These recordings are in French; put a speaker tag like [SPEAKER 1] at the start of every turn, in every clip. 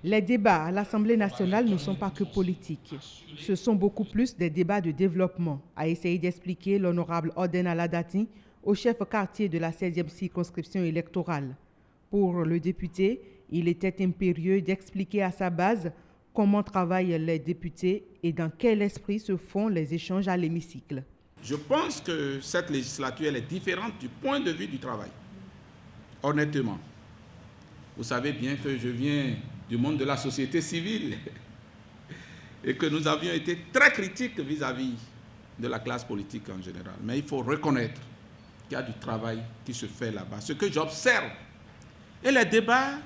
[SPEAKER 1] Les débats à l'Assemblée nationale ne sont pas que politiques. Ce sont beaucoup plus des débats de développement, a essayé d'expliquer l'honorable Oden Aladati au chef quartier de la 16e circonscription électorale. Pour le député, il était impérieux d'expliquer à sa base comment travaillent les députés et dans quel esprit se font les échanges à l'hémicycle.
[SPEAKER 2] Je pense que cette législature est différente du point de vue du travail. Honnêtement, vous savez bien que je viens du monde de la société civile et que nous avions été très critiques vis-à-vis de la classe politique en général. Mais il faut reconnaître qu'il y a du travail qui se fait là-bas. Ce que j'observe, et les débats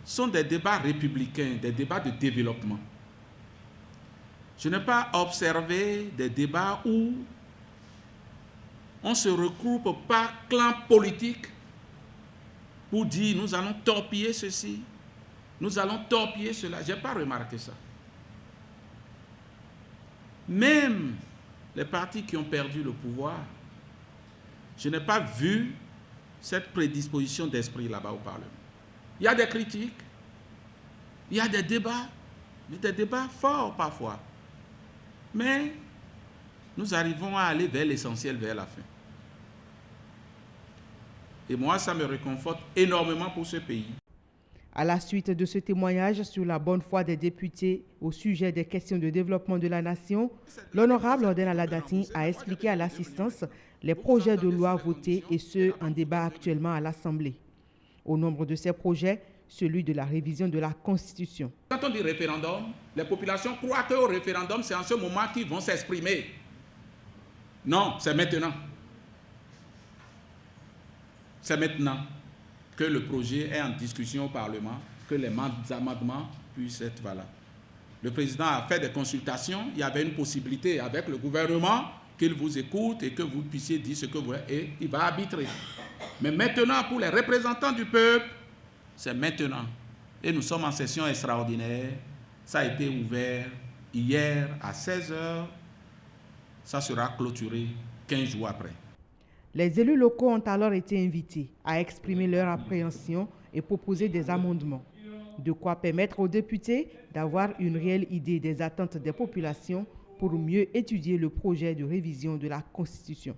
[SPEAKER 2] sont des débats républicains, des débats de développement. Je n'ai pas observé des débats où on se regroupe par clan politique pour dire nous allons torpiller ceci, nous allons torpiller cela. Je n'ai pas remarqué ça. Même les partis qui ont perdu le pouvoir, je n'ai pas vu cette prédisposition d'esprit là-bas au Parlement. Il y a des critiques, il y a des débats, mais des débats forts parfois. Mais nous arrivons à aller vers l'essentiel, vers la fin. Et moi, ça me réconforte énormément pour ce pays.
[SPEAKER 1] À la suite de ce témoignage sur la bonne foi des députés au sujet des questions de développement de la nation, l'honorable Oden Aladati a expliqué à l'assistance les projets de loi votés et ceux en débat actuellement à l'Assemblée. Au nombre de ces projets, celui de la révision de la Constitution.
[SPEAKER 2] Quand on dit référendum, les populations croient qu'au référendum, c'est en ce moment qu'ils vont s'exprimer. Non, c'est maintenant. C'est maintenant que le projet est en discussion au Parlement, que les amendements puissent être valables. Le président a fait des consultations, il y avait une possibilité avec le gouvernement qu'il vous écoute et que vous puissiez dire ce que vous voulez, et il va arbitrer. Mais maintenant, pour les représentants du peuple, c'est maintenant. Et nous sommes en session extraordinaire. Ça a été ouvert hier à 16h. Ça sera clôturé 15 jours après.
[SPEAKER 1] Les élus locaux ont alors été invités à exprimer leur appréhension et proposer des amendements. De quoi permettre aux députés d'avoir une réelle idée des attentes des populations pour mieux étudier le projet de révision de la Constitution.